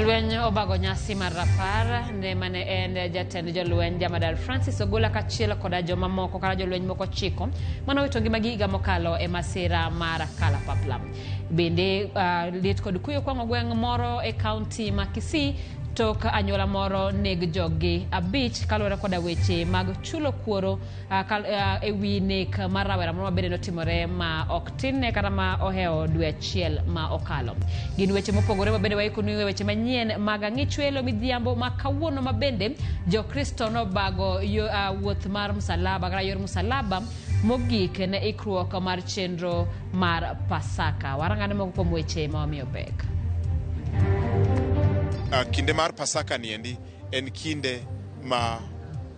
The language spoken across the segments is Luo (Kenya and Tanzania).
Jolweny obago nyasi mar rapar ne mane en jatend jolweny Jamadar Francis Ogola kachiel koda joma moko kata jolweny moko chiko mano wito ngimagi higa mokalo e masira mar kalapapla. Bende lit kod kuyo kwang'o gweng' moro e kaunti ma Kisii tok anyuola moro neg jogi abich kaluwore koda weche mag chulo kuoro e wi nek mar rawera moro mabende notimore ma ok tin ne kata ma oheo dwe achiel ma okalo. Gin weche mopogore mabende waikonu weche manyien mag ang'ich welo midhiambo ma kawuono mabende Jokristo nobago wuoth mar msalaba kata yor msalaba mogik ne ikruok mar chenro mar Pasaka. Warangane moko kuom weche ma wamiyo pek. Kinde mar Pasaka niendi en kinde ma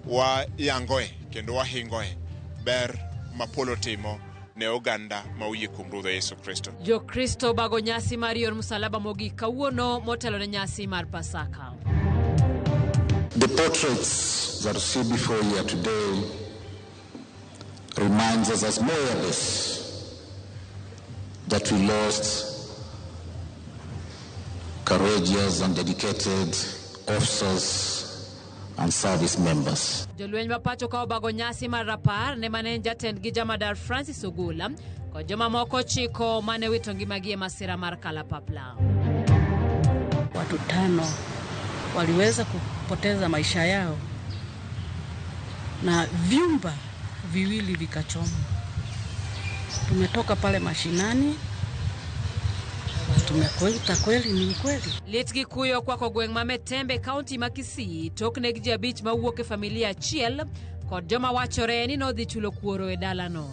wayangoe kendo wahingoe ber ma polo timo ne oganda ma oyie kuom Ruoth Yesu Kristo. Jokristo bago nyasi mar yor msalaba mogik kawuono motelo ne nyasi mar Pasaka. The portraits that you see before you here today reminds us as Moyabes that we lost courageous and dedicated officers and service members. Jolweny mapacho ka obago nyasi mar rapar ne mane jatend gi Jamadar Francis Ogola kod joma moko chiko mane wito ngimagi e masira mar kalapapla. Watu 5 waliweza kupoteza maisha yao na vyumba 2 vikachomwa. Tumetoka pale mashinani. Tumekuita kweli ni kweli. Litgi kuyo kwako gweng' ma Metembe kaunti ma Kisii tok neg ji abich ma wuok e familia achiel kod joma wachore ni nodhi chulo kuoro e dalano.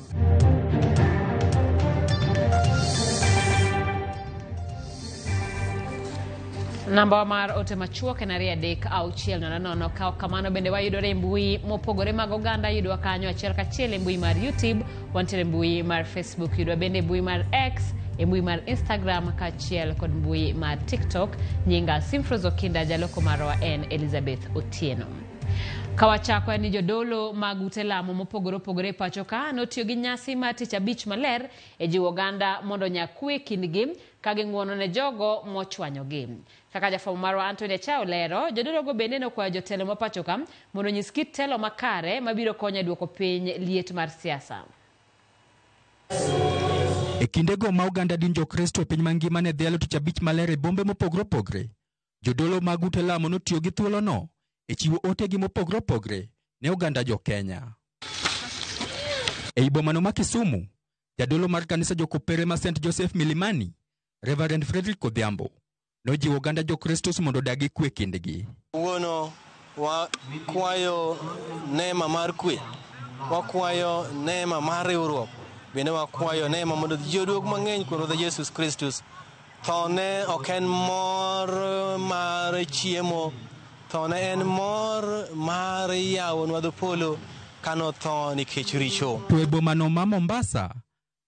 Namba mar ote machuok en 3-6-0 kao kamano bende wayudore mbui mopogore mag oganda yudwa kanyo achiel kachiel e mbui mar YouTube, wantiere mbui mar Facebook, yudwa bende mbui mar X, e mbui mar Instagram kachiel kod mbui mar TikTok. Nyinga Simfrozo Kinda, jaloko marwa en Elizabeth Otieno. Kawachako ni jodolo mag ute lamo mopogore opogore pacho ka notiyo gi nyasi mar tich abich maler e jiwo oganda mondo nyakwe kindgi ka ging'uono ne jogo mochwanyogi. Kaka jafwambo marwa Anthony Chao lero, jodolo go bende nokwayo jotelo mapacho ka mondo nyis kit telo makare mabiro konyo duoko piny liet mar siasa. E kindego ma oganda din Jokristo e piny mangima ne dhialo tich abich maler e bombe mopogore opogore, jodolo mag ute lamo notiyo gi thuolono e chiwo otegi mopogore opogore ne oganda Jo-Kenya. E bomano ma Kisumu, jadolo mar kanisa jokopere ma St. Joseph Milimani, Reverend Frederick Odhiambo, nojiwo oganda Jokristo mondo odagi kwe kindgi. Wuono wakwayo neema mar kwe, wakwayo neema mar riwruok, bende wakwayo neema mondo ji oduog mang'eny kuom Ruoth Yesu Kristo. Thone ok en mor mar chiemo, thone en mor mar yawonwa dho polo kano tho nikech richo. To e bomano ma Mombasa,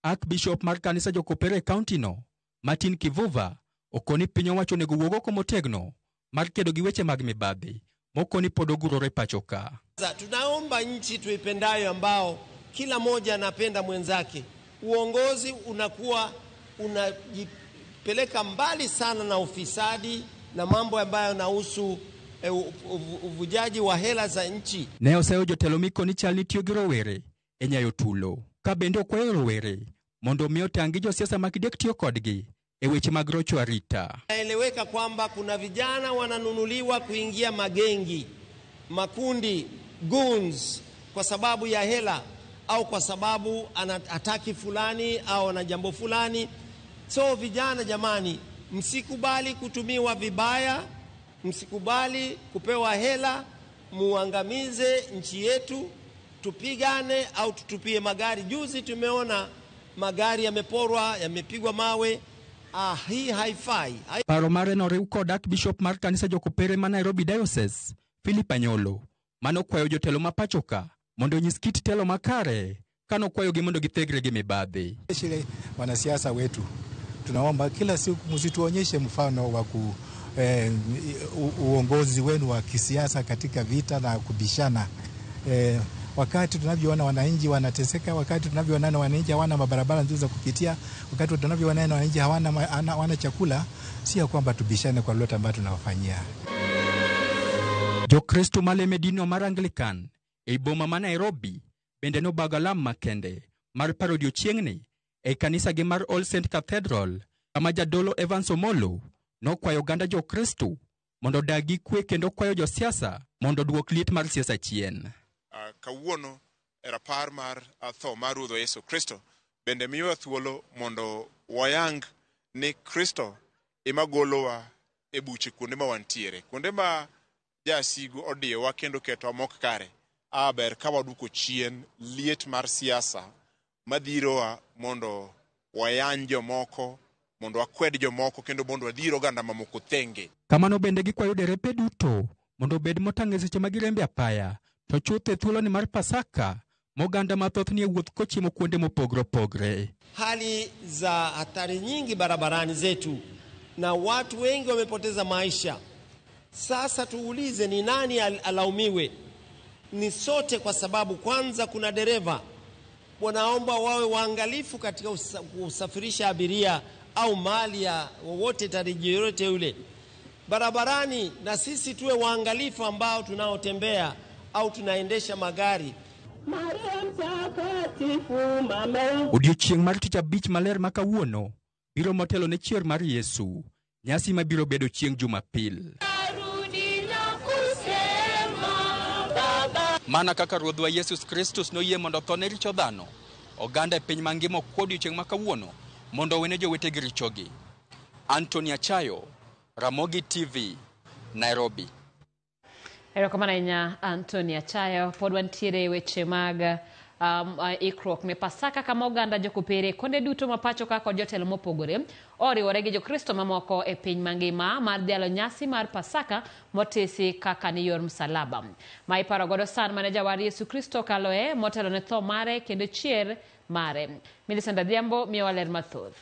Archbishop mar kanisa jokopere e kaunti no, Martin Kivuva, okoni piny owacho nego wuog oko motegno mar kedo gi weche mag mibadhi mokoni pod ogurore pacho ka. Tunaomba nchi tuipendayo ambao kila moja anapenda mwenzake. Uongozi unakuwa unajipeleka mbali sana na ufisadi na mambo ambayo yanahusu uvujaji wa hela za nchi. Ne oseyo jotelo mikoni chal ni tiyo gi rowere e nyayo tulo, ka bende okwayo rowere mondo miyo tangi josiasa makidek tiyo kodgi e weche mag rocho arita. Naeleweka kwamba kuna vijana wananunuliwa kuingia magengi, makundi, goons kwa sababu ya hela au kwa sababu anataki fulani au ana jambo fulani. So vijana jamani, msikubali kutumiwa vibaya, msikubali kupewa hela, muangamize nchi yetu, tupigane au tutupie magari. Juzi tumeona magari yameporwa, yamepigwa mawe. Hii haifai. Paro mare noriw kod Archbishop mar kanisa jokopere ma Nairobi Diocese, Philip Anyolo, mano kwayo jotelo mapacho ka mondo nyis kit telo makare kano kwayo gi mondo githegre gi mibadhi. Wanasiasa wetu, tunaomba kila siku msituonyeshe mfano wa uongozi wenu wa kisiasa katika vita na kubishana. wakati tunavyoona wananchi wanateseka, wakati tunavyoona wananchi hawana mabarabara nzuri za kupitia, wakati tunavyoona wananchi hawana chakula, si ya kwamba tubishane kwa lolote ambalo tunawafanyia. Jokristo male medino mar Anglican e boma ma Nairobi bende no bagalam makende mar paro odiochieng'ni e kanisa gi mar All Saint Cathedral, kama jadolo Evans Omolo nokwayo oganda Jokristo mondo odagi kwe kendo kwayo josiasa mondo duok liet mar siasa chien. Kawuono e rapar mar tho mar Ruoth Yesu Kristo bende miyo thuolo mondo wayang ni Kristo ema golowa e buche kuonde ma wantiere, kuonde ma jasigu odiyowa kendo keto mok kare. Aber ka waduko chien liet mar siasa madhirowa mondo wayany jomoko, mondo wakwed jomoko, kendo mondo wadhiro oganda mamoko thenge. Kamano bende gikwayo derepe duto mondo bed motang' e seche ma girembe apaya, to chuth e thuolo ni mar Pasaka moganda mathoth ni e wuoth kochiemo kuonde mopogre opogre. Hali za hatari nyingi barabarani zetu na watu wengi wamepoteza maisha. Sasa tuulize, ni nani alaumiwe? Ni sote, kwa sababu kwanza kuna dereva. Wanaomba wawe waangalifu katika kusafirisha abiria au mali ya wowote tariji yote ule barabarani, na sisi tuwe waangalifu ambao tunaotembea au tunaendesha magari. Odiochieng' mar Tich Abich maler ma kawuono biro motelo ne chier mar Yesu, nyasi ma biro bedo chieng' Jumapil. Mana kaka Ruodhwa Yesus Kristus noyie mondo tho ne richo dhano, oganda e piny mangima okwo odiochieng' ma kawuono mondo owene jowetegi richogi. Anthony Achayo, Ramogi TV, Nairobi. Erokamano ahinya Anthony Achayo. Pod wantiere weche mag ikruok ne Pasaka, kama oganda jokopere konde duto mapacho ka kod jotelo mopogore oriwore gi Jokristo mamoko e piny mangima mar dhialo nyasi mar Pasaka motesi kaka ni yor msalaba. Ma iparo godo san mane jawar Yesu Kristo kaloe motelo ne tho mare kendo chier mare. Millicent Adhiambo miyo waler mathoth.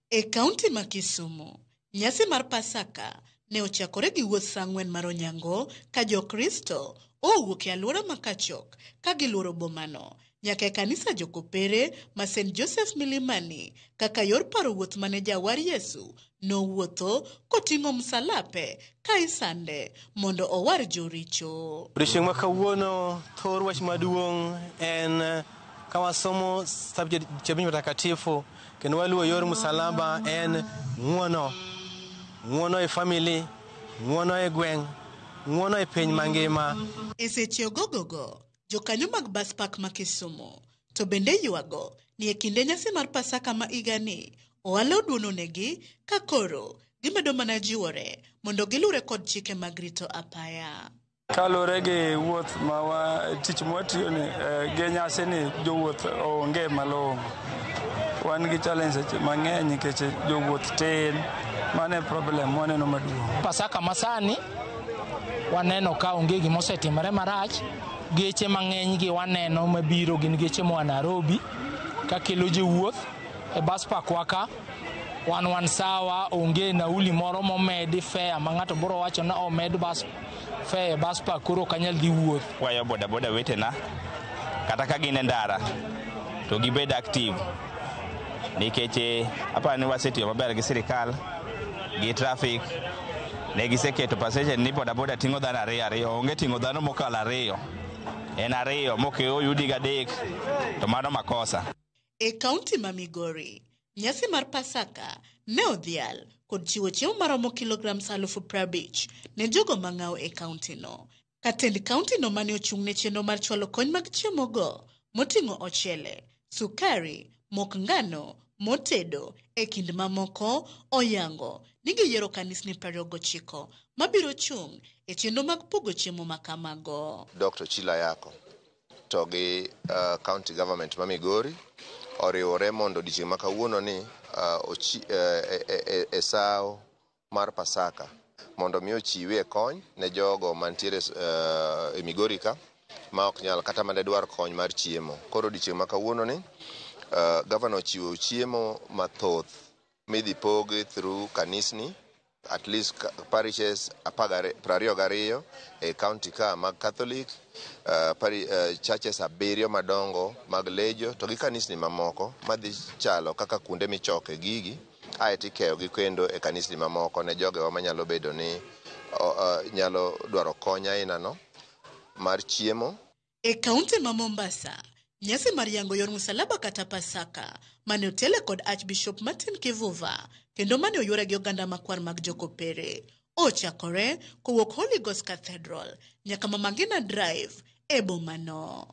E kaunti ma Kisumu, nyasi mar Pasaka ne ochakore gi wuoth sa ang'wen mar onyango ka Jokristo owuok e alwora ma Kachok ka giluoro bomano nyaka e kanisa jokopere ma St. Joseph Milimani kaka yor paro wuoth mane jawar Yesu nowuotho koting'o msalape ka isande mondo owar joricho. Odiochieng' ma kawuono thor wach maduong' en kawasomo subject Chabini Mtakatifu kendo waluwo yor msalaba en ng'uono e family, ng'uono e gweng', ng'uono e piny mangima. E seche ogogogo, jokanyo mag bus park ma Kisumu to bende yuago ni e kinde nyasi mar Pasaka ma igani ohala oduononegi ka koro gimedo mana jiwore mondo gilure kod chike mag rito apaya. Kalure gi wuoth ma tich mwatiyo ni ge nyasi ni jowuoth onge malong'o. Wan gi challenge mang'eny nikech jowuoth tin, mane problem waneno maduong'. Pasaka masani waneno ka onge gima osetimore marach. Geche mang'eny gi waneno mabiro gin geche moa Nairobi ka kelo jowuoth e bus park waka. Wan sawa, onge nauli moro momedi fare ma ng'ato biro wacho na omed bus fare bus park koro kanyal dhi wuoth. Kwayo boda wetena kata ka gin e ndara to gibed active nikech aparo ni wasetiyo maber gi sirikal gi traffic ne giseketo passage ni boda ting'o dhano ariyo, onge ting'o dhano mokalo ariyo, en ariyo mokeo yudi gadek, to mano makosa. E kaunti ma Migori, nyasi mar Pasaka ne odhial kod chiwo chiemo maromo kilograms 50,000 ne jogo mang'aw e kaunti no. Katend kaunti no mane ochung' ne chenro mar chwalo kony mag chiemo go moting'o ochele, sukari, mok ngano, motedo e kind mamoko oyango ni giyiero kanisni 29 mabiro chung' e chenro mag pogo chiemo makamago. Dr. Chila Yako to gi county government ma Migori oriwore mondo odiochieng' ma kawuono ni e sao mar Pasaka mondo mi ochiwe kony ne jogo mantiere e Migori ka ma ok nyal kata mane dwar kony mar chiemo. Koro odiochieng' ma kawuono ni governor chiwo chiemo mathoth midhi pogi through kanisni at least parishes 22 e county ka mag Catholic, churches 7 madongo mag Lejo to gi kanisni mamoko madhi chalo kaka kunde michoke gigi aeti keyo gi kendo e kanisni mamoko ne jogewa manyalo bedo ni nyalo dwaro konya inano mar chiemo. E kaunti ma Mombasa, nyasi mar yango yor msalaba kata Pasaka mane otele kod Archbishop Martin Kivuva kendo mane oyuore gi oganda makwar mag Jokopere ochakore kowuok Holy Ghost Cathedral nyaka Mama Ngina Drive e bomano.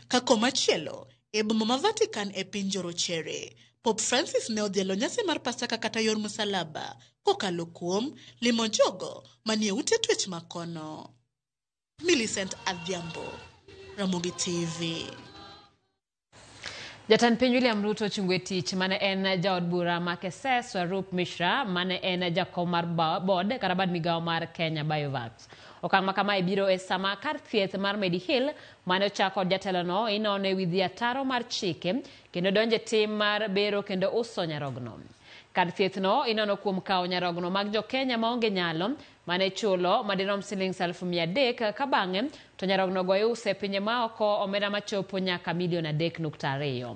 Kako machielo e boma ma Vatican e piny Jorochere, Pope Francis ne odhielo nyasi mar Pasaka kata yor msalaba kokalo kuom limo jogo manie ute twech makono. Millicent Adhiambo, Ramogi TV. Jatend piny William Ruto chungwe tich mane en jaod bura ma Keses Swarup Mishra mane en jakom mar board karabad migawo mar Kenya Biovax. Okang' ma kama ibiro e sama kar thieth mar Medihill mane ochako jatelo no inone widhi ataro mar chike kendo donje tim mar bero kendo uso nyarogno. Kar thieth no inono kuom kawo nyarogno mag jo Kenya maonge nyalo mane chulo madirom shillings 300,000 ka bang'e to nyarogno go iuse pinje maoko omenda machopo nyaka milion 3.2.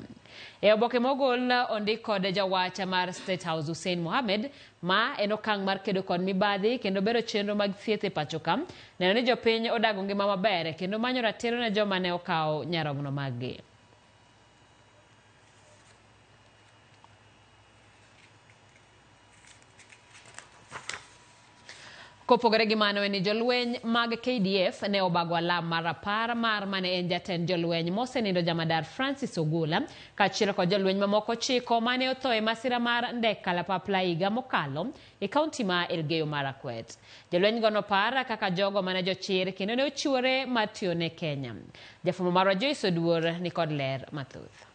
E oboke mogol ondik kod jawacha mar State House Hussein Mohamed ma en okang' mar kedo kod mibadhi kendo bero chenro mag thieth e pacho ka neno ni jopiny odago ngima maber kendo manyo ratiro ne joma ne okawo nyarogno maggi. Kopogore gi mano ni jolweny mag KDF ne obago alam mar rapar mar mane en jatend jolweny mosenindo jamadar Francis Ogola kaachiel kod jolweny mamoko 9 mane otho e masira mar ndek kalapapla higa mokalo e kaunti ma Elgeyo Marakwet. Jolweny go nopar kaka jogo mane jochir kendo ne ochiwore matiyo ne Kenya. Jafwambo marwa Joyce Oduor ni kod ler mathoth.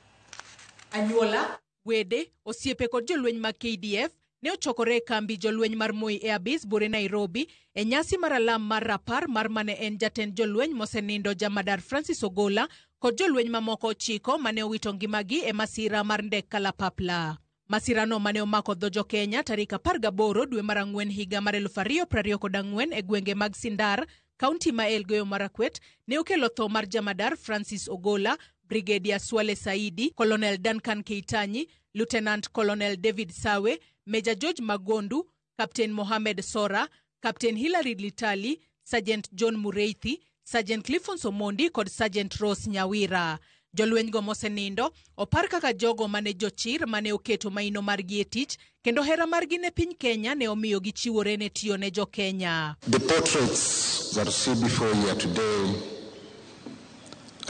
Anyuola, wede, osiepe kod jolweny mag KDF ne ochokore kambi jolweny mar Moi Airbase bore Nairobi e nyasi mar alam mar rapar mar mane en jatend jolweny mosenindo jamadar Francis Ogola kod jolweny mamoko 9 mane owito ngimagi e masira mar ndek kalapapla. Masirano mane omako dho jo Kenya tarik 18 dwe mar Ang'wen higa mar 2024 e gwenge mag Sindar, kaunti ma Elgeyo Marakwet, ne okelo tho mar jamadar Francis Ogola, Brigadier Swale Saidi, Colonel Duncan Keitanyi, Lieutenant Colonel David Sawe, Major George Magondu, Captain Mohamed Sora, Captain Hilary Litali, Sergeant John Mureithi, Sergeant Clifford Somondi kod Sergeant Rose Nyawira. Jolweny go mosenindo opar kaka jogo mane jochir mane oketo maino margi e tich kendo hera margi ne piny Kenya ne omiyo gichiwore ne tiyo ne jo Kenya. The portraits that you see before you today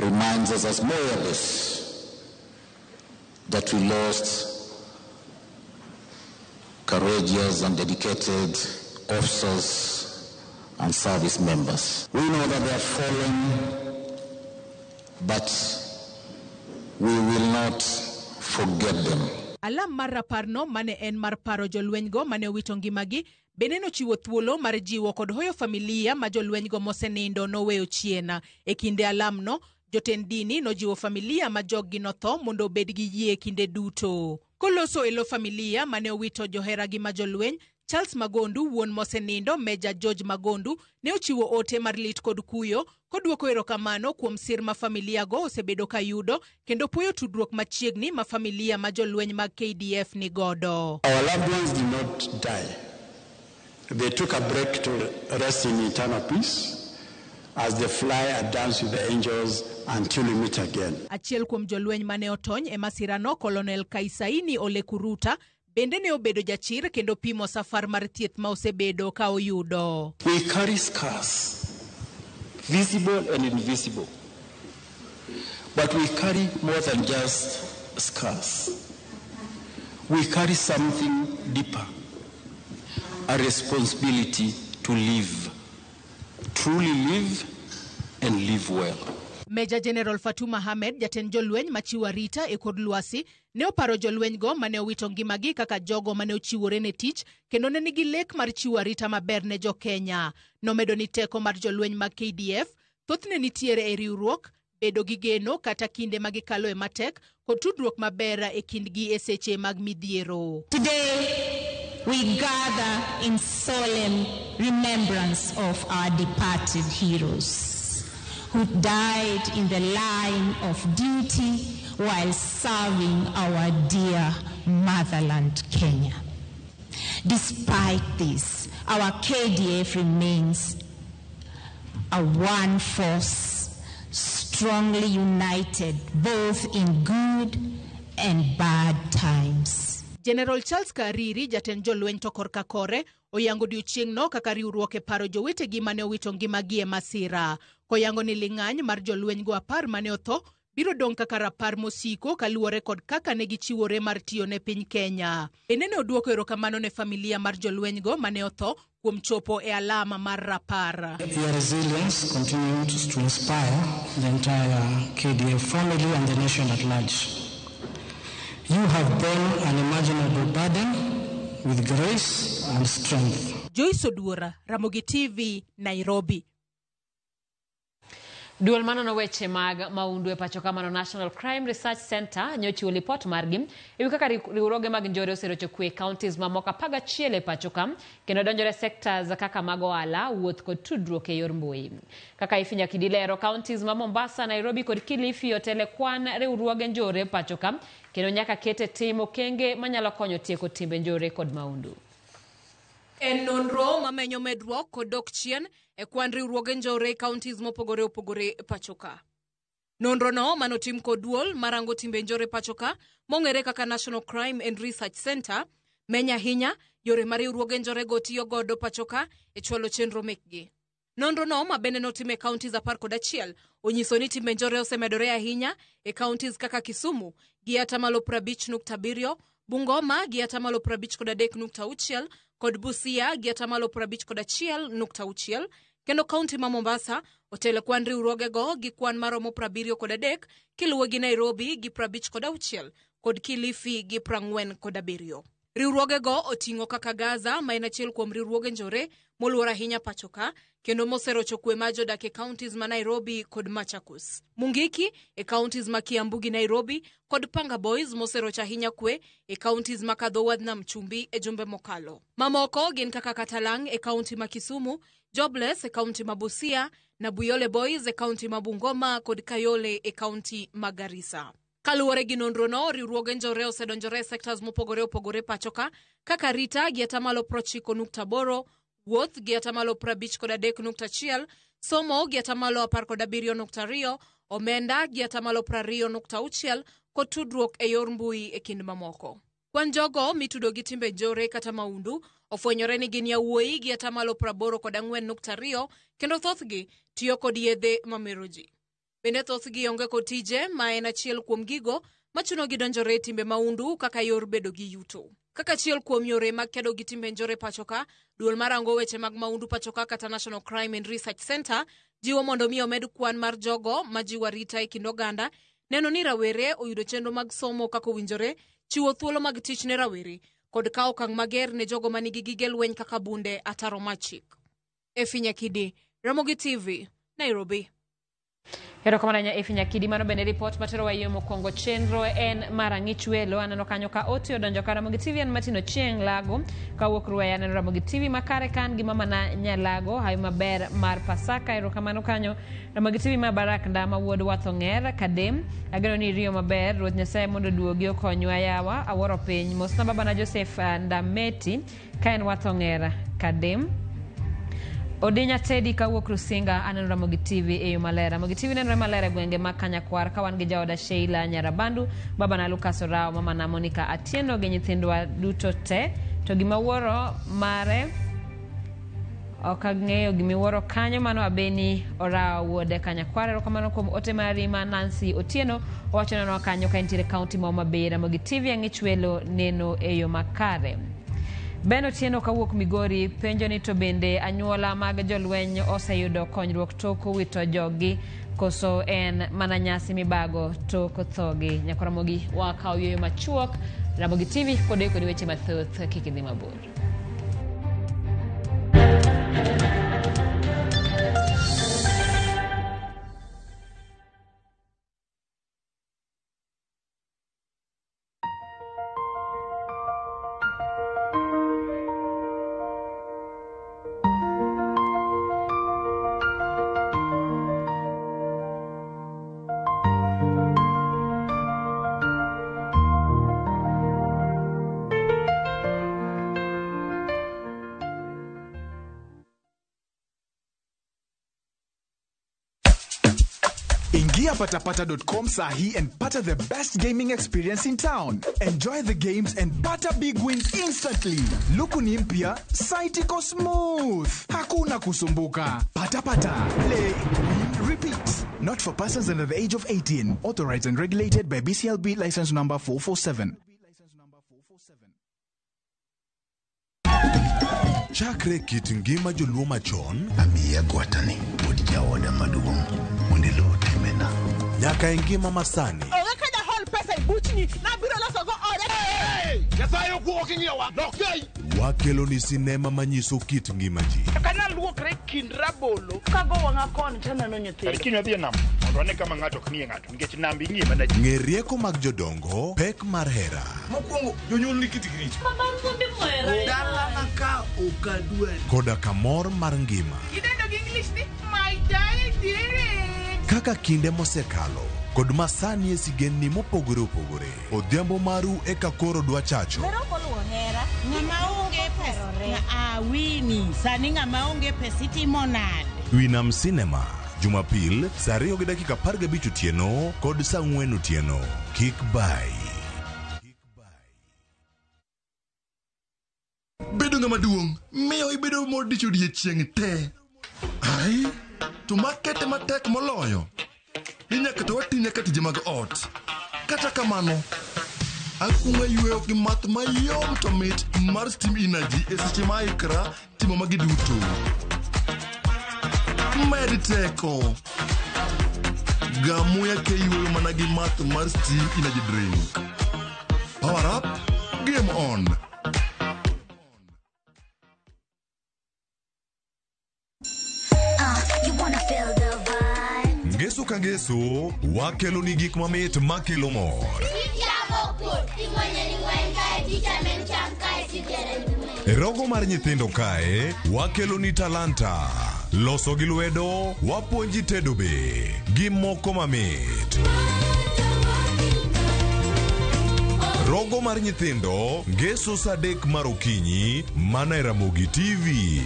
reminds us as Moyabes that we lost courageous and dedicated officers and service members. We know that they are fallen, but we will not forget them. Alam mar raparno mane en mar paro jolweny go mane owito ngimagi bende nochiwo thuolo mar jiwo kod hoyo familia ma jolweny go mosenindo noweyo chien. E kinde alamno, jotend dini nojiwo familia ma joggi notho mondo obed gi yie kinde duto. Koloso elo familia mane owito joheragi ma jolweny, Charles Magondu, wuon mosenindo Major George Magondu, ne ochiwo ote mar lit kod kuyo kodwoko erokamano kuom sir ma familia go osebedo kayudo kendo puoyo tudruok machiegni ma familia ma jolweny mag KDF ni godo. Our loved ones did not die. They took a break to rest in eternal peace as they fly and dance with the angels until we meet again. Achiel kuom jolweny mane otony e masirano, Colonel Kaisaini Ole Kuruta, bende ne obedo jachir kendo pimo safar mar thieth ma osebedo ka oyudo. We carry scars, visible and invisible. But we carry more than just scars. We carry something deeper, a responsibility to live, truly live and live well. Major General Fatuma Ahmed, jatend jolweny machiwo arita e kod lwasi, ne oparo jolweny go mane owito ngimagi kaka jogo mane ochiwore ne tich kendo ne nigi lek mar chiwo arita maber ne jo Kenya. Nomedo ni teko mar jolweny mag KDF thothne nitiere e riwruok, bedo gi geno kata kinde magikalo e matek kod tudruok maber e kindgi e seche mag midhiero. Today we gather in solemn remembrance of our departed heroes who died in the line of duty while serving our dear motherland, Kenya. Despite this, our KDF remains a one force, strongly united both in good and bad times. General Charles Kariri, jatend jolweny to korka kore, oyango odiochieng'no kaka riwruok e paro jowetegi mane owito ngimagi e masira. Koyango ni ling'any mar jolweny go 10 mane otho biro dong kaka rapar mosiko kaluwore kod kaka ne gichiwore mar tiyo ne piny Kenya. Bende ne oduoko erokamano ne familia mar jolweny go mane otho kuom chopo e alama mar rapar. Your resilience continues to inspire the entire KDF family and the nation at large. You have borne an unimaginable burden with grace and strength. Joyce Oduora, Ramogi TV, Nairobi. Duol manono weche mag maundu e pacho kamano National Crime Research Center nyochiwo lipot margi ewi kaka riwruoge mag njore oserocho kwe counties mamoko 11 e pacho kam kendo donjore sectors kaka mag ohala, wuoth kod tudruok e yor mbui. Kaka Ifinya Kidilero counties ma Mombasa, Nairobi kod Kilifi otele kwan riwruoge njore e pacho kam kendo nyaka kete timo kenge manyalo konyo tieko timbe njore kod maundu. En nonro mamenyo medruok kod dok chien e kwan riwruoge njore counties mopogore opogore pachoka. Nonro no manotim kod duol marango timbe njore pachoka mong'ere kaka National Crime and Research Center menya hinya yore mar riwruoge njore go tiyo godo pachoka e chwalo chenro mekgi. Nonro no mabende notime counties 11 onyiso ni timbe njore osemedore ahinya e counties kaka Kisumu gi 50.7, Bungoma gi 53.6 kod Busia gi 51.6, kendo kaunti ma Mombasa otele kwan riwruoge go gi kwan maromo 73 kiluwo gi Nairobi gi 56 kod Kilifi gi 47. Riwruoge go oting'o kaka Gaza ma en achiel kuom riwruoge njore moluor ahinya pachoka kendo moserocho kwe ma jodak e counties ma Nairobi kod Machakos. Mungiki e counties ma Kiambu gi Nairobi kod Panga Boys moserocho ahinya kwe e counties ma Kadho Wadh Nam Chumbi e jumbe mokalo. Mamoko gin kaka Katalang e county ma Kisumu, Jobless e county ma Busia na Buyole Boys e county ma Bungoma kod Kayole e county ma Garissa. Kaluwore gi nonro no, riwruoge njore osedonjore sectors mopogore opogore pachoka kaka Rita gi 90.8, wuoth gi 53.1, somo gi 17.2, omenda gi 20.6 kod tudruok e yor mbui e kind mamoko. Kwan jogo mitudo gi timbe njore kata maundu ofwenyore ni gin yawuoyi gi 84.2 kendo thothgi tiyo kod yedhe mameroji. Bende thothgi onge kod tije ma en achiel kuom gigo machuno gi donjore timbe maundu kaka yor bedo gi yuto. Kaka achiel kuom yore mag kedo gi timbe njore pachoka, duol marango weche mag maundu pachoka kata National Crime and Research Center jiwo mondo mi omed kwan mar jogo ma jiwa rita e kind oganda, neno ni rawere oyudo chenro mag somo kaka owinjore, chiwo thuolo mag tich ne rawere kod kawo okang' mager ne jogo manigi gige lweny kaka bunde ataro machik. Ifinya Kidi, Ramogi TV, Nairobi. Erokamano Ifinya Kidi, mano bende report matero wa yo mokwongo chenro en marang'ich welo aneno kanyo ka oti odonjo ka Ramogi TV en Matino Chieng' Lago kawuok Ruaya aneno Ramogi TV makare kan gi mama na Nyalago hayo maber mar Pasaka. Erokamano kanyo Ramogi TV ma Barak Ndama wuod Wathong'er Kadem ageno ni riyo maber Ruoth Nyasaye mondo duogi okonywa yawa aworo piny mosna baba na Joseph Ndameti ka en Wathong'er Kadem. Odinya Teddy kawuok Rusinga aneno Ramogi TV e yo malera. Ramogi TV neno malera gwenge ma Kanyakwar ka wan gi jaoda Sheila Nyarabandu, baba na Lucas Orao, mama na Monica Atieno gi nyithindwa duto te. To gima wuoro mare okang'eyo gimiwuoro kanyo mano Abeni Orao wuode Kanyakwar. Erokamano kuom ote mari ma Nancy Otieno owacho neno kanyo ka intiere county ma Homa Bay. Ramogi TV ang'ich welo neno e yo makare. Ben Otieno kawuok Migori penjo ni to bende anyuola mag jolweny oseyudo konyruok tok wito jogi koso en mana nyasi mibago tok thogi. Nyakoromogi wakaw yo machuok. Ramogi TV kod weche mathoth kik idhi mabor. Ingia patapata.com sahi and pata the best gaming experience in town. Enjoy the games and pata big wins instantly. Luku ni mpya, site iko smooth. Hakuna kusumbuka. Patapata. Play, win, repeat. Not for persons under the age of 18. Authorized and regulated by BCLB license number 447. Chakre kit ngima joluo machon amiya gwatani pod jaoda maduong' mondelo temena nyaka ngima masani oga kada hol pesa ibuchni na biro loso go ore nyasaye kuoki ngiwa dokei wakelo ni sinema manyiso kit ngima ji kana luokre kind rabolo kago wanga kon tena no nyathi kinyo dhi nam mondo ne kama ng'ato knie ng'ato nikech nambi ngima na ng'e rieko mag jodongo pek mar hera mokwongo jonyuol ni kitikich dala maka okadwe koda kamor mar ngima idendo gi English ni my dear kaka kinde mosekalo kod masani esigenni mopogore opogore odhiambo maru eka koro dwa chacho ng'ama onge pesa wini sani ng'ama onge pesa itimo nade Winam Cinema Jumapil saa 2:15 otieno kod saa 4 otieno kik bai bedo ng'ama duong' miyo ibedo modicho odiechieng' te ai to makete matek moloyo inyaka to watinye ka tije mag ot kata kamano akunga yueyo gi math mayom to mit mar Steam Energy e seche ma ikra timo magi duto med teko gamuya ke yueyo mana gi math mar Steam Energy drink power up game on Ngeso ka ngeso wakelo ni gik mamit makelo mor Rogo mar nyithindo kae wakelo ni talanta loso gi lwedo wapuonji tedo be gi moko mamit Rogo mar nyithindo ngeso saa 3 mar okinyi mana e Ramogi TV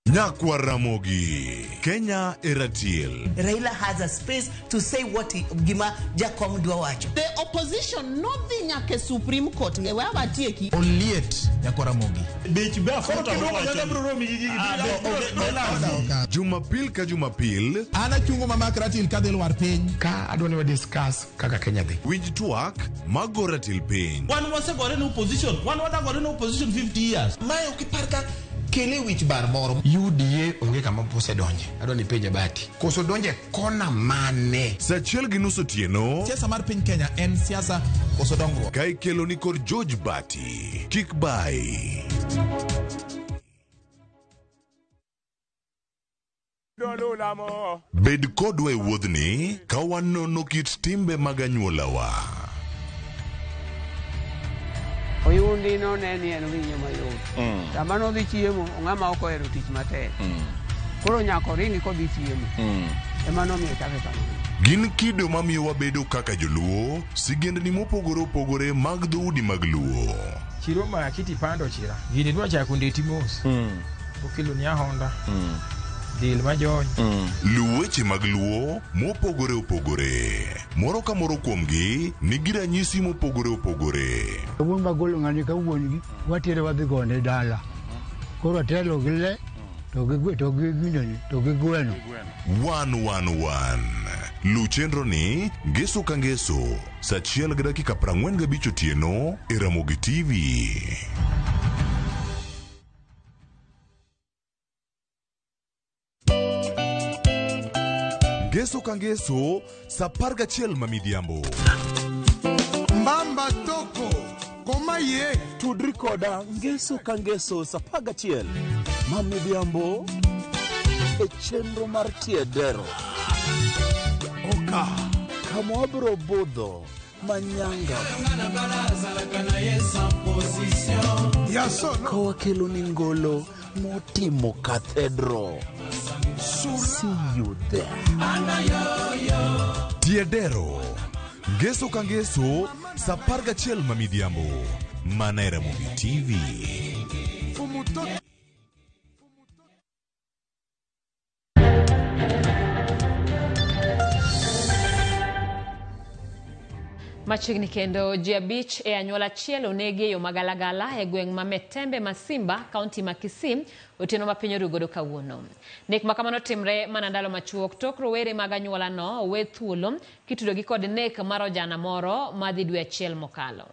Nyakwa Ramogi, Kenya Eratiel. Raila has a space to say what Gima Jakom Dwawacho. The opposition, nothing nyake Supreme Court. Oliet Nyakwa Ramogi. Jumapil ka Jumapil. Ana chungo mama Ratil kadel war piny. Ka adwani wa discuss kaka Kenya dhi. Winj tuak mago Ratil piny. One was a in opposition. One was a in opposition 50 years. Mayo kiparka kele wich bar moro UDA onge kama pose donje adwani penja bati koso donje kona mane Sachiel gi nus otieno siasa mar piny Kenya en siasa koso dongruok kai kelo ni kod George Bati kik bai bed kodwa e wuodhni ka wanono kit timbe mag anyuolawa oyundi no neni en winyo mayot sama no dhi chiemo ng'ama ok ohero tich matek koro nyako ringi kodhi chiemo ema nomiyo chake kamano gin kido mamiyo wabedo kaka joluo sigendni mopogore opogore mag dhoudi mag luo chiro ma kiti pando chira gini dwa chako ndeti mos okelo ni ahonda dil majony luweche mag luo mopogore opogore moro ka moro kuomgi nigi ranyisi mopogore opogore wuon magolo ng'ani ka wuongi watere wadhi gone dala koro telo gi le to gi gweno 111 lu chenro ni ngeso ka ngeso saa 1:45 otieno e Ramogi TV Ngeso ka ngeso saa 11 mamidhiambo Mbamba toko koma ye tudri koda ngeso ka ngeso saa 11 mamidhiambo e chenro mar tiedero oka kama wabro budho manyanga kowa kelo ni ngolo motimo cathedral see you there Tiedero ngeso ka ngeso saa 11 mamidhiambo mana e Ramogi TV Machiegni kendo ji abich e anyuola achiel onegi yo magalagala e gweng' ma Metembe Masimba, kaunti ma Kisii, otieno ma piny orugodo kawuono. Nek ma kamano timre mana ndalo machuok tok rowere mag anyuola no owe thuolo kitudogi kod nek mar ojana moro madhi dwe achiel mokalo.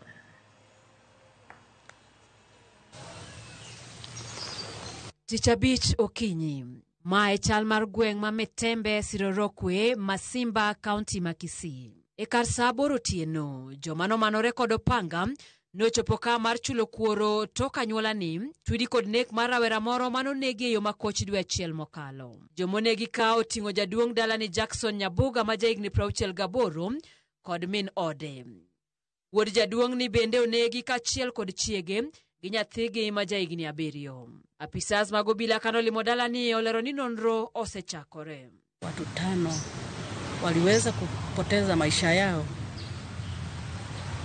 Tich abich okinyi. Mae chal mar gweng' ma Metembe Sirorokwe, Masimba, kaunti ma Kisii. E kar sa 8 otieno, joma nomanore kod opanga nochopo ka mar chulo kuoro tok anyuola ni twidi kod nek mar rawera moro manonegi e yo makoch dwe achiel mokalo. Jomonegi ka oting'o jaduong' dalani Jackson Nyabuga ma jahigni 68 kod min ode. Wuod jaduong' ni bende onegi kachiel kod chiege gi nyathigi ma jahigni 7. Apisas mag obila kanolimo dalani olero ni nonro osechakore. Watu 5 waliweza kupoteza maisha yao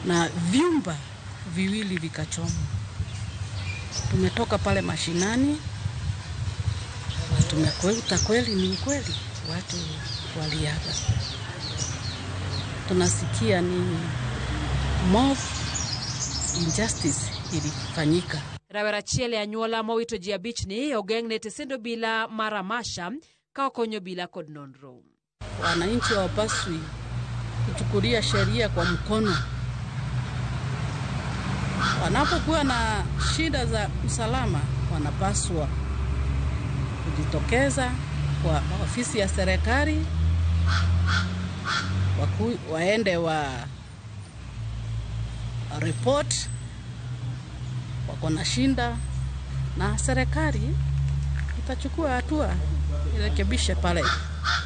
na vyumba 2 vikachomwa. Tumetoka pale mashinani, tumekuta kweli ni ukweli, watu waliaga. Tunasikia ni mob injustice ilifanyika. Rawera chiele anyuola mowito ji abich ni ogeng'ne tesendo bila maramasha ka okonyo bila kod nonro. Wananchi hawapaswi kuchukulia sheria kwa mkono. Wanapokuwa na shida za usalama, wanapaswa kujitokeza kwa ofisi ya serikali, waende wa report wako na shinda, na serikali itachukua hatua irekebishe pale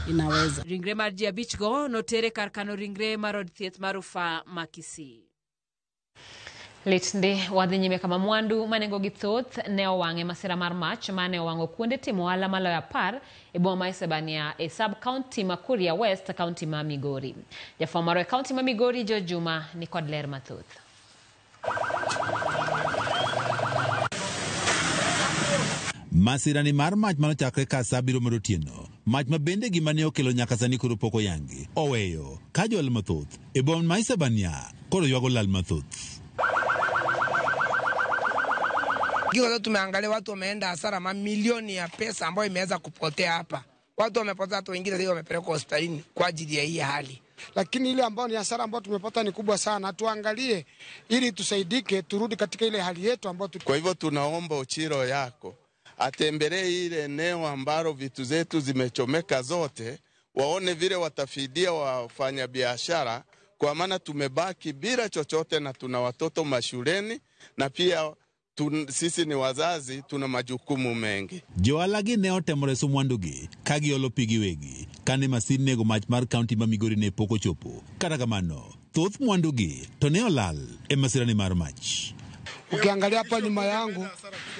inaweza. Ringre mar ji abich go notere kar kano ringre mar od thieth mar Rufaa ma Kisii. Litnde wadhi nyime kama mwandu manengo gi thoth ne owang'e masira mar mach mane owang'o kuonde timo ohala maloyo 10 e boma ma Isebania e sub county ma Kuria West, county ma Migori. Jafwambo mar county ma Migori Jo Juma ni kod ler mathoth. Masirani mar mach manochakre ka saa 7 mar otieno. Mach ma bende gima ne okelo nyaka sani koro pok oyangi. Oweyo ka jol mathoth e boma ma Isebania koro ywago lal mathoth. Kiko tumeangalia watu wameenda hasara mamilioni ya pesa ambayo imeweza kupotea hapa. Watu wamepotea, watu wengine sasa wamepelekwa hospitalini kwa ajili ya hii hali. Lakini ile ambayo ni hasara ambayo tumepata ni kubwa sana. Tuangalie ili tusaidike turudi katika ile hali yetu ambayo Kwa hivyo tunaomba Ochiro yako atembelee ile eneo ambalo vitu zetu zimechomeka zote, waone vile watafidia wafanya biashara, kwa maana tumebaki bila chochote na tuna watoto mashuleni na pia sisi ni wazazi, tuna majukumu mengi. Joalagi ne otemore mwandugi ka giolo pigi wegi kane masin nego mach mar kaunti ma Migori ne pok ochopo. Kata kamano, thoth mwandugi to ne olal e masirani mar mach. Ukiangalia hapa nyuma yangu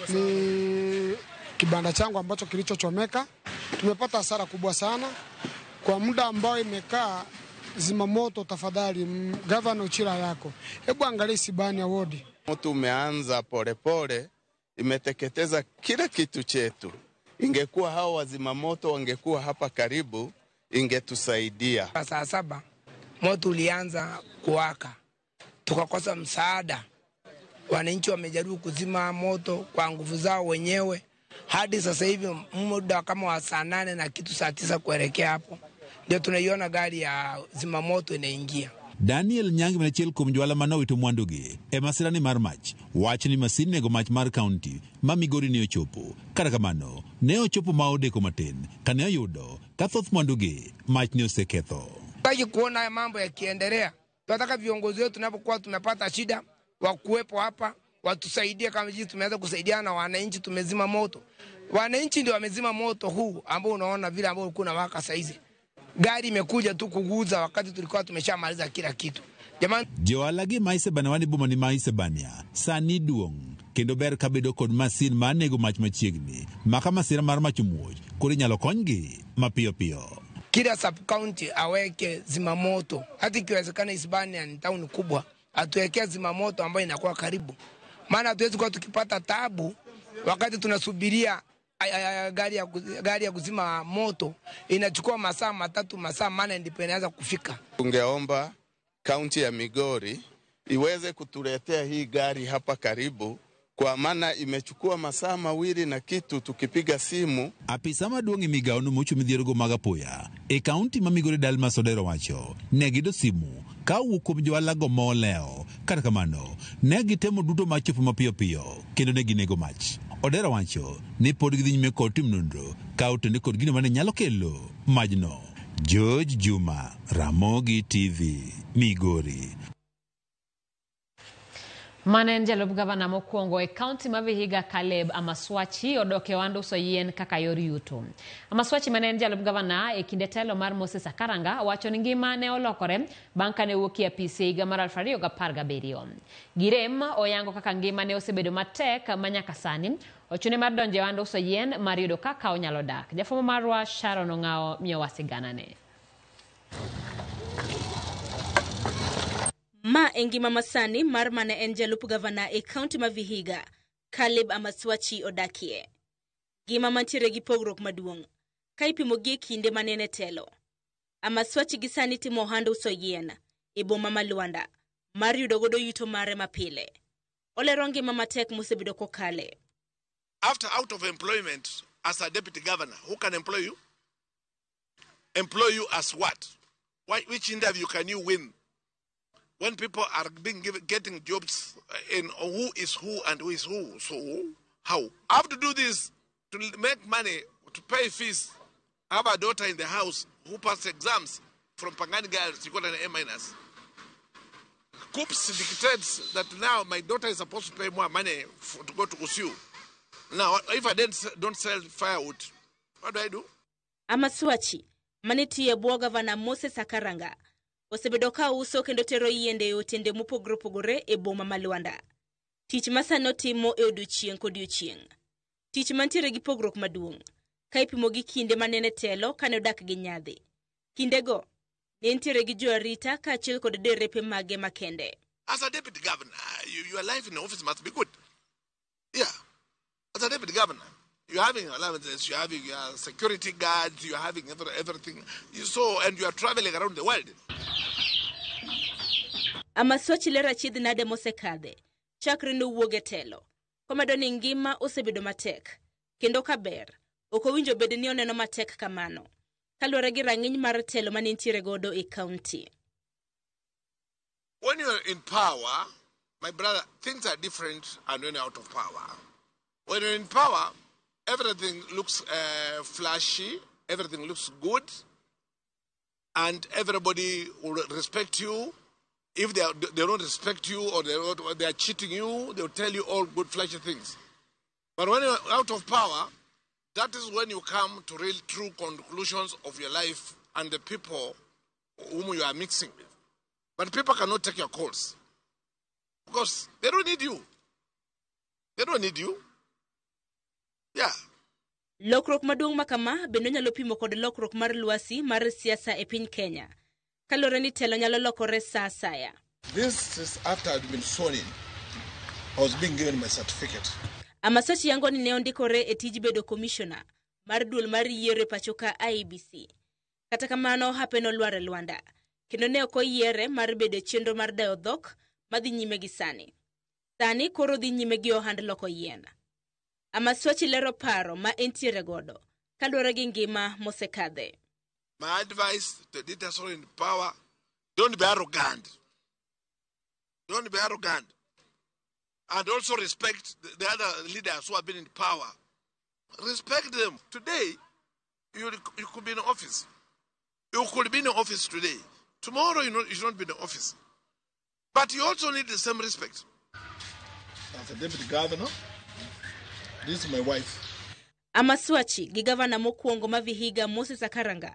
ni kibanda changu ambacho kilichochomeka. Tumepata hasara kubwa sana kwa muda ambao imekaa. Zimamoto, tafadhali Governor Ochiro yako, hebu angalia Isebania ward. Moto umeanza polepole, imeteketeza kila kitu chetu. Ingekuwa hao wazimamoto wangekuwa hapa karibu, ingetusaidia. Saa 7 moto ulianza kuwaka, tukakosa msaada. Wananchi wamejaribu kuzima moto kwa nguvu zao wenyewe. Hadi sasa hivi muda kama wa saa 8 na kitu saa 9 kuelekea hapo ndio tunaiona gari ya zimamoto inaingia. Daniel Nyangi manachiel kuom jwala manowito mwandugi e masirani mar mach wach ni masin nego mach mar kaunti ma Migori ne ochopo. Kata kamano ne ochopo ma odeko matin kane oyudo ka thoth mwandugi mach ne oseketho. Tunataka kuona mambo yakiendelea. Tunataka viongozi wetu tunapokuwa tumepata shida wakuwepo hapa watusaidie kama jinsi tumeweza kusaidiana na wananchi. Tumezima moto, wananchi ndio wamezima moto huu ambao unaona vile ambao ulikuwa unawaka saizi. Gari imekuja tu kuguza wakati tulikuwa tumeshamaliza kila kitu. Jamani, joalagi ma Isebania wani boma ni ma Isebania sani duong kendo ber kabedo kod masin ma nego mach machiegni maka masira mar mach muoch koro nyalo konygi mapiyo piyo. Kila sub county aweke zimamoto, hata ikiwezekana Isebania ni town kubwa, atuwekea zimamoto ambayo inakuwa karibu. Maana hatuwezi kuwa tukipata tabu wakati tunasubiria gari ya kuzima moto inachukua masaa 3 masaa 4 ndipo inaweza kufika. Tungeomba kaunti ya Migori iweze kutuletea hii gari hapa karibu, kwa maana imechukua masaa mawili na kitu tukipiga simu. Apisa maduong' migao no mocho midhiergo mag apoya e kaunti ma Migori Dalmas Odero wacho ne gido simu ka wuok kuom johala go moleo. Kata kamano ne gitemo duto machopo mapiyo piyo kendo ne ginego mach. Odero wacho ni pod gidhi nyime kod tim nonro ka otende kod gino mane nyalo kelo majno. George Juma, Ramogi TV, Migori. Manen jalup gavana mokwongo e kaunti ma Vihiga Caleb Amaswachi odoke ohand uso yien kaka yor yuto. Amaswachi manen jalup gavana e kinde telo mar Moses Akaranga wacho ni ngima ne olokore bang' kane owuok e apis e higa mar 2017. Girem oyango kaka ngima ne osebedo matek manyaka sani ochune mar donjo e ohand uso yien mar yudo kaka onyalo dak. Jafwambo marwa Sharon Ong'ao miyo wasigana ne. Ma engima masani mar mane en jalup gavana e kaunti ma Vihiga Caleb Amaswachi odakie. Gima mantiere gi pogruok maduong' ka ipimo gi kinde manene telo. Amaswachi gi sani timo ohand uso yien e boma ma Luanda mar yudo godo yuto mare mapile. Olero ngima matek mosebedo kokale. After out of employment as a deputy governor, who can employ you? Employ you as what? Which interview can you win? When people are getting jobs in who is who and who is who. So how? I have to do this to make money, to pay fees. I have a daughter in the house who passed exams from Pangani Girls. She got an A-. COOPS dictates that now my daughter is supposed to pay more money to go to Usiu. Now, if I don't sell firewood, what do? Amaswachi, manitiye bwo gavana Moses Akaranga, osebedo ka uso kendo tero yiende e otende mopogore opogore e boma ma Luanda. Tich masano timo e odiochieng' kodiochieng'. Tich mantiere gi pogruok maduong' ka ipimo gi kinde manene telo kane odak gi nyadhi. Kindego ne ntiere gi joarita ka achiel kod derepe mage makende. As a deputy governor, your life in the office must be good. Yeah. As a deputy governor, you're having allowances, you're having security guards, you're having everything. And you are traveling around the world. Amaswachi lero achiedh nade mosekadhe chakre no wuoge telo komedo ni ngima osebedo matek kendo kaber ok owinjo bed ni oneno matek kamano kaluwore gi rang'iny mar telo mane ntiere godo e county. When you're in power, my brother, things are different and when you're out of power. When you're in power, everything looks flashy, everything looks good, and everybody will respect you. If they don't respect you or they are cheating you, they'll tell you all good flashy things. But when you're out of power, that is when you come to real true conclusions of your life and the people whom you are mixing with. But people cannot take your calls because they don't need you. They don't need you. Yeah. Lokrok maduong' makama bendo nyalo pimo kod lokrok mar lwasi mar siasa e piny Kenya. Kalore ni telo nyalo lokore sa saya. This is after I'd been sworn in. I was being given my certificate. Amaswachi yango ni ne ondikore e tij bedo commissioner mar duol mar yiero pachoka IEBC. Kata kamano hapeno lware Luanda. Kendo ne ok oyiere mar bedo chenro mar dayo dhok madhi nyime gi sani. Sani koro dhi nyime gi ohand loko yien. Amaswachi lero paro ma entiere godo kaluwore gi ngima mosekadhe. My advice to the leaders who are in power, don't be arrogant. Don't be arrogant. And also respect the other leaders who have been in power. Respect them. Today, you could be in office. You could be in office today. Tomorrow, you should not be in office. But you also need the same respect. As a deputy governor, this is my wife. Amaswachi gi gavana mokwongo ma Vihiga Moses Akaranga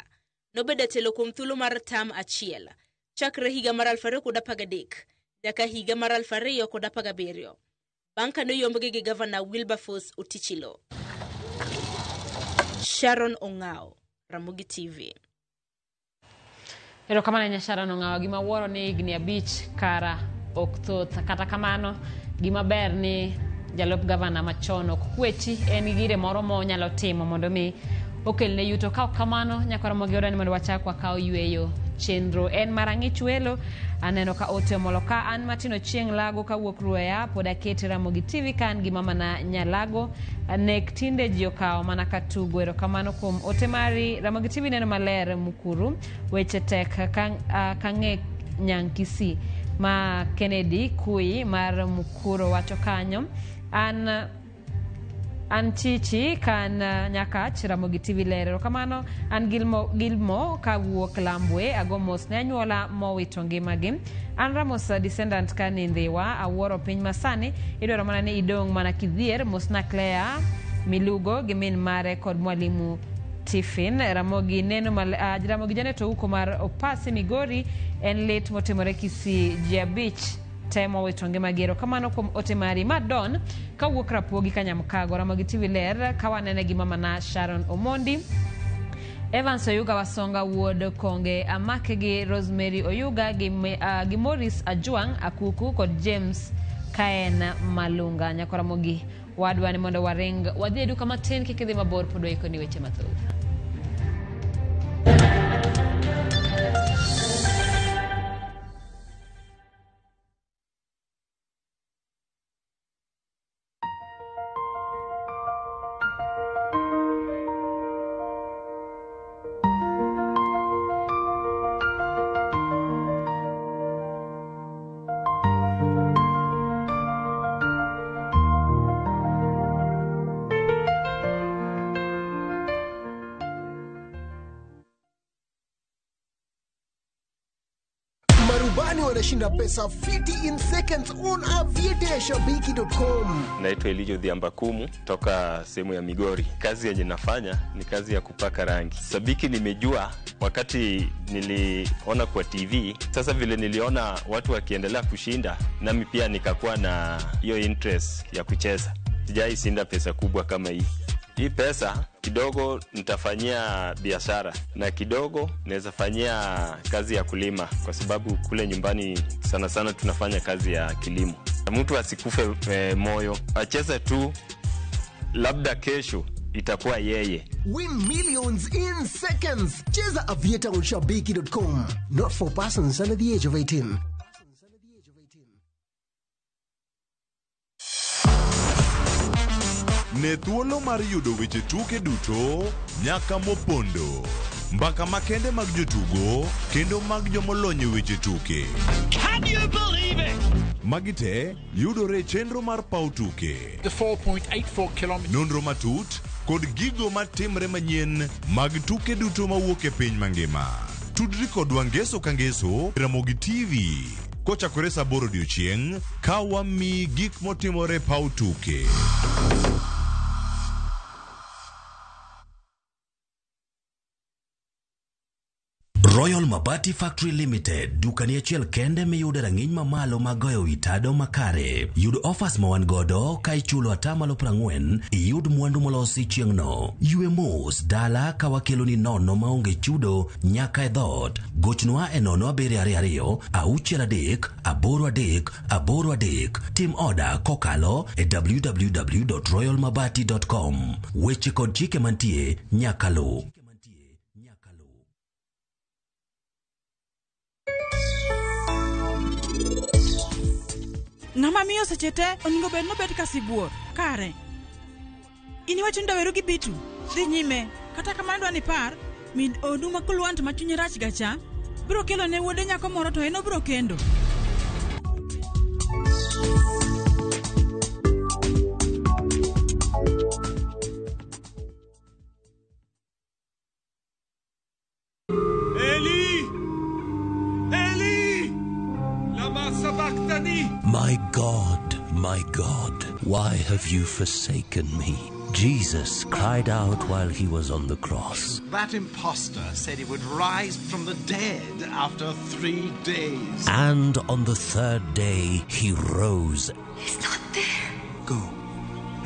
nobedo telo kuom thuolo mar tam achiel chakre higa mar 2013 nyaka higa mar 2017 bang' ka noyombgi gi gavana Wilberforce Otichilo. Sharon Ong'ao, Ramogi TV. Erokamano nya Sharon Ong'ao, gima wuoro ni higni 5 kara ok thoth, kata kamano gima ber ni jalup gavana machon ok kwechi en gire moro mo nyalo timo mondo mi okelne yuto. Ka kamano nyaka Ramogi odani mondo wachak wakao yueyo chenro. En marang'ich welo aneno ka ote moloka an Martino Chieng Lago ka wuok Ruaya poda kete Ramogi TV kan gi mama na Nyalago nek tinde jiokawo mana katugo. Erokamano kuom ote mari. Ramogi TV neno maler Mukuru weche tek kange Nyankisi ma Kennedy Kui mar Mukuro wacho kanyo an chichi kan Nyakach Ramogi TV lero. Kamano an Gilmo ka wuok Lambwe agomos ne anyuola mowito ngimagi. An Ramos descendant ka Nindhiwa awuoro piny masani idwaro mana ni idong mana kidhier mosna Claire Milugo gi min mare kod mwalimu Tiffin. Ramogi neno Ramogi janeto uko mar Opasi Migori en lit motimore Kisii Jiabich temo wito ngimagi. Erokamano kuom ote mari. Madon ka wuok Rapogi Kanyamkago Ramogi TV ler kawanene gi mama na Sharon Omondi. Evans Oyuga Wasonga wuod Konge amake gi Rosemary Oyuga gi Morris Ajuang Akuku kod James Kaen Malunga. Nyako Ramogi wadwa ni mondo waring wadhi duka matin kikidhi mabor podo iko ni weche mathoth. Marubani wanashinda pesa 50 in seconds on aviateshabiki.com. Naitwa Elijo Dhiambakumu toka sehemu ya Migori. Kazi yenye nafanya ni kazi ya kupaka rangi. Sabiki nimejua wakati niliona kwa TV. Sasa vile niliona watu wakiendelea kushinda, nami pia nikakuwa na hiyo interest ya kucheza. Sijai shinda pesa kubwa kama hii. Hii pesa kidogo nitafanyia biashara na kidogo naweza fanyia kazi ya kulima, kwa sababu kule nyumbani sana sana tunafanya kazi ya kilimo. Mtu asikufe moyo, acheze tu, labda kesho itakuwa yeye. Win millions in seconds. Cheza aviateshabiki.com. Not for persons under the age of 18. Ne thuolo mar yudo weche tuke duto nyaka mopondo. Mbaka makende mag jotugo kendo mag jomolony weche tuke. Can you believe it? Magite yudore chenro mar pau tuke. The 4.84 kilometers. Nonro matut kod gigo matimre manyien mag tuke duto mawuok e piny mangima. Tudri kodwa ngeso ka ngeso Ramogi TV. Kochakore saa 8 odiechieng' ka wami gik motimore pau tuke. Royal Mabati Factory Limited dukani achiel kende miyude rang'iny mamalo magoyo itado makare. Yud offers mawan godo ka ichulo atamalo 40 iyud mwandu molosi chieng'no. Yue mos dala ka wakelo ni nono maonge chudo nyaka e dhot. Gochnwa e 07222 633 833. Tim order kokalo e www.royalmabati.com. Weche kod chike mantie nyaka lu. Ng'ama miyo seche te oningo bed nobet ka sibuor kare. Ini wacho ndaweru gi bitu dhi nyime kata kamano dwani par min oduma kulwant machunye rach gacha biro kelo ne wuode nyako moro to eno biro kendo. My God, why have you forsaken me? Jesus cried out while he was on the cross. That impostor said he would rise from the dead after 3 days. And on the third day he rose. He's not there. Go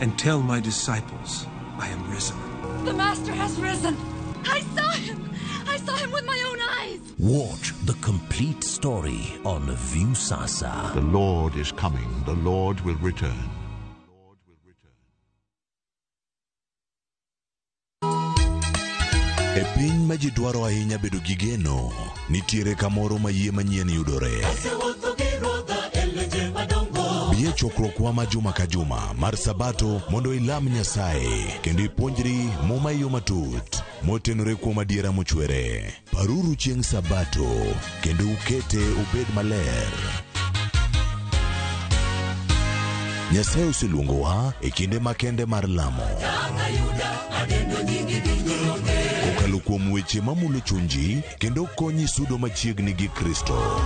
and tell my disciples I am risen. The Master has risen. I saw him. I saw him with my own eyes. Watch the complete story on Viusasa. The Lord is coming. The Lord will return. E piny ma ji dwaro ahinya bedo gi geno, nitiere kamoro ma yie manyien yudore. Bie chokruokwa ma juma ka juma mar Sabato mondo ilam Nyasaye kendo ipuonjri muma yo matut motenore kuom adiera mochwere. Paruru chieng' Sabato kendo ukete ubed maler. Nyasaye oseluongowa e kinde makende mar lamo. Kokalo kuom weche mamulo chunji kendo konyi sudo machiegni gi Kristo.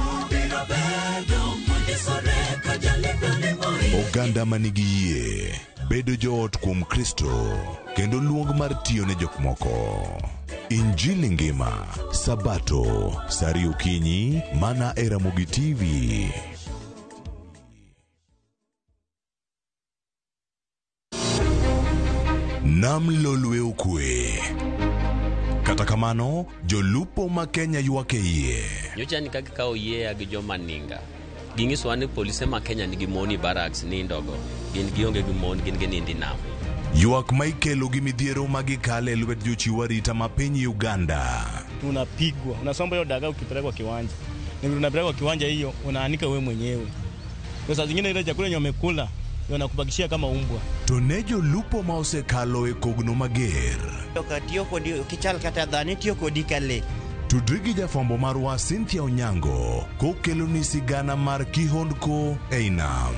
Oganda manigi yie bedo joot kuom Kristo kendo luong mar tiyo ne jok moko. Injili ngima Sabato sari okinyi mana e Ramogi TV. Nam lolwe ukwe. Kata kamano, jolupo ma Kenya yuake yie. Nyocha ni kaka kao yie agi joma ninga. Gingiswa ni polise ma Kenya nigi moni barracks ni ndogo. Gin gionge gi mon, gin nindi nam. Yuak ma ikelo gi midhiero magikale lwet jochiw arita ma piny Uganda. Unapigwa, unasomba hiyo daga ukipelekwa kiwanja. Na unapelekwa kiwanja hiyo, unaanika wewe mwenyewe. Kwa saa zingine ile chakula yenye umekula nakubakishia kama umbwa. Tonejo lupo ma osekalo e kogno mager. Okatiyo kodi kichal kata dhani tiyo kodi kale. Tudrigi jafombo marwa Cynthia Onyango kokelo ni sigana mar kihondko einam.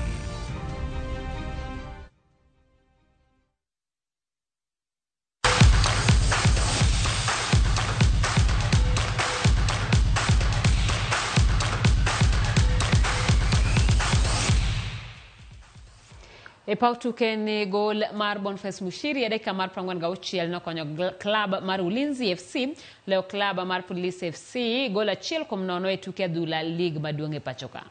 E pautuke ni gol mar Boniface Mushiri e dakika mar 46 nokonyo klab mar Ulinzi FC leo klab mar Police FC gol 1-0 e tuke adhula lig maduong' e pachoka.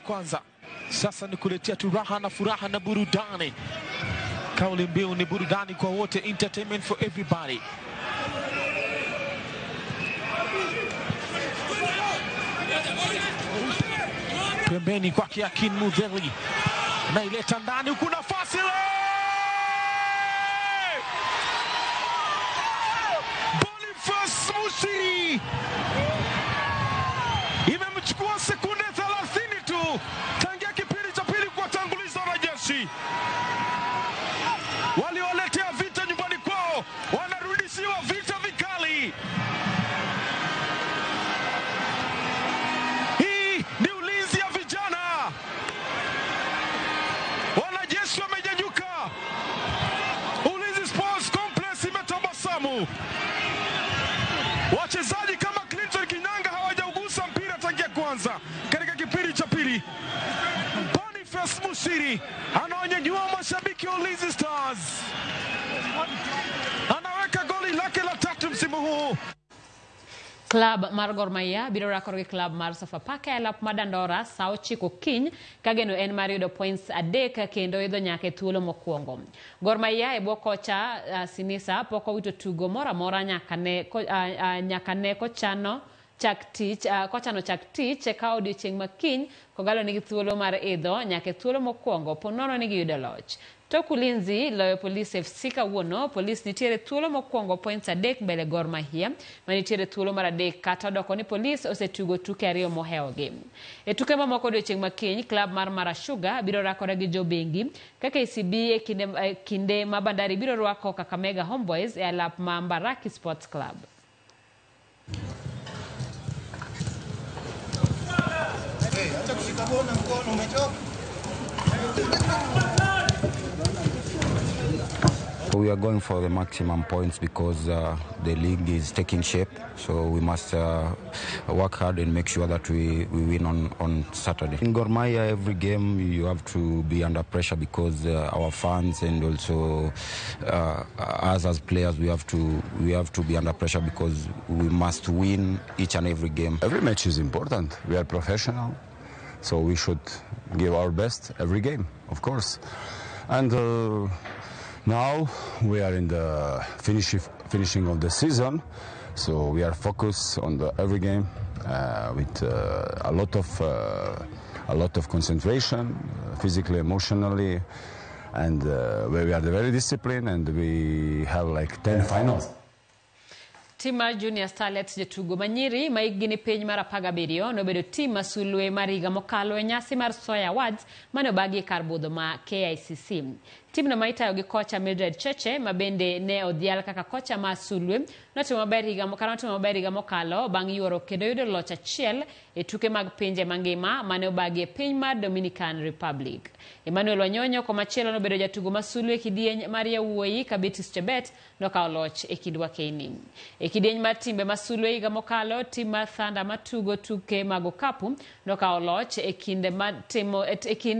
Kwanza sasa ni kuletea tu raha na furaha na burudani. Kauli mbiu ni burudani kwa wote, entertainment for everybody. Pembeni kwake Akin Mudheli na ileta ndani huku nafasi Boniface Mushiri imemchukua sekunde 30 tu tangia kipindi cha pili kwa tanguliza wanajeshi waliwaletea vita nyumbani kwao, wanarudishiwa vita vikali. Wachezaji kama Clinton Kinanga hawajaugusa mpira tangia kwanza katika kipindi cha pili. Boniface Mushiri anaonyanyua mashabiki wa Ulinzi Stars. Anaweka goli lake la 3 msimu huu. Club mar Gor Mahia biro rakore gi club mar Sofapaka e lap madandora saa 9 kiny kageno en mar yudo points 3 kendo idho nyaka thuolo mokwongo. Gor Mahia e bwo kocha Sinisa poko wito tugo mora nyaka ne kochano chak tich ka odiochieng' makiny kogalo nigi thuolo mar idho nyaka thuolo mokwongo ponono nigi yudo loch. Tok Ulinzi loyo Police FC kawuono, Police nitiere thuolo mokwongo points 3 mbele Gor Mahia, manitiere thuolo mar 3 kata doko ni Police osetugo tuke 2 mohewogi. E tuke mamoko odiochieng' makiny, klab mar Mara Sugar biro rakore gi Jobengi, kaka KCB e kinde ma Bandari biro rwako Kakamega Homeboys e alap ma Mbaraki Sports Club. We are going for the maximum points because the league is taking shape, so we must work hard and make sure that we win on Saturday. In Gor Mahia, every game you have to be under pressure because our fans and also us as players we have to be under pressure because we must win each and every game. Every match is important. We are professional, so we should give our best every game, of course. And now we are in the finishing of the season, so we are focused on every game with a lot of concentration, physically, emotionally, and where we are very disciplined, and we have like 10 finals. Tima Junior Starlets jotugo manyiri maigini piny mar 17 nobedo tim masulwe mar higa mokalo e nyasi mar Soya Awards mane obagi kar budho ma KICC. Tim no maitayo gi kocha Mildred Cheche mabende ne odhial kaka kocha ma sulwe notimo maber higa mokalo bang' yuoro kendo yudo loch achiel e tuke mag pinje mangima mane obagi e piny mar Dominican Republic. Emmanuel Wanyonyo komachielo nobedo jatugo masulwe kidieny mar yawuoyi Kabitis Chebet nokawo loch e kindwa Keini. E kidieny mar timbe masulwe higa mokalo tim mar Thunder matugo tuke mag okapu nokawo loch e kinde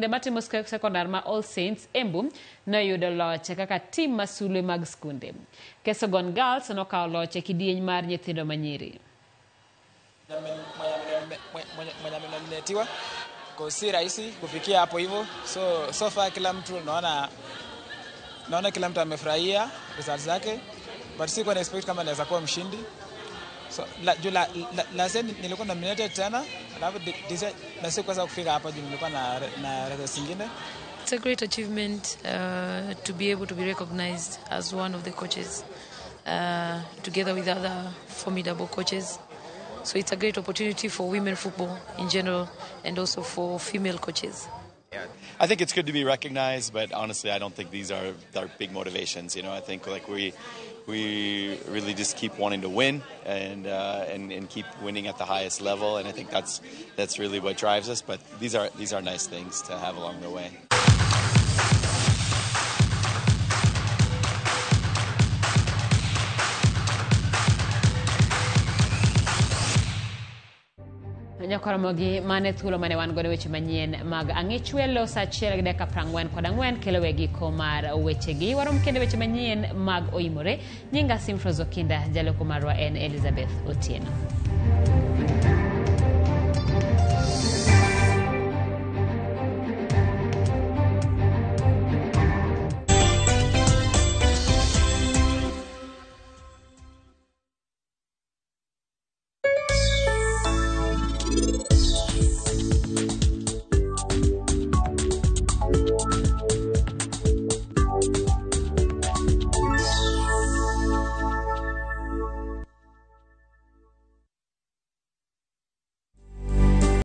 matimo sekondar ma All Saints Embu noyudo loch kaka tim masulwe mag skunde. Kesogon Girls nokawo loch e kidieny mar nyithindo manyiri. Mwenye amenominiwa kwa si rahisi kufikia hapo hivyo, so far kila mtu naona kila mtu amefurahia results zake, but sikuwa na expect kama naweza kuwa mshindi. So last year nilikuwa nominated tena, alafu na sikuweza kufika hapa juu nilikuwa na results zingine. It's a great achievement to be able to be recognized as one of the coaches together with other formidable coaches. So it's a great opportunity for women football in general and also for female coaches. Yeah. I think it's good to be recognized, but honestly, I don't think these are our big motivations. You know, I think like we really just keep wanting to win and keep winning at the highest level, and I think that's really what drives us. But these are nice things to have along the way. Nyakoromogi mane thuolo mane wan godo weche manyien mag ang'ichwelo sa 1:44 kelo wegi ko mar wechegi warom kende weche manyien mag oimore. Nyinga Simfrozo Kinda, jaloko marwa en Elizabeth Otieno.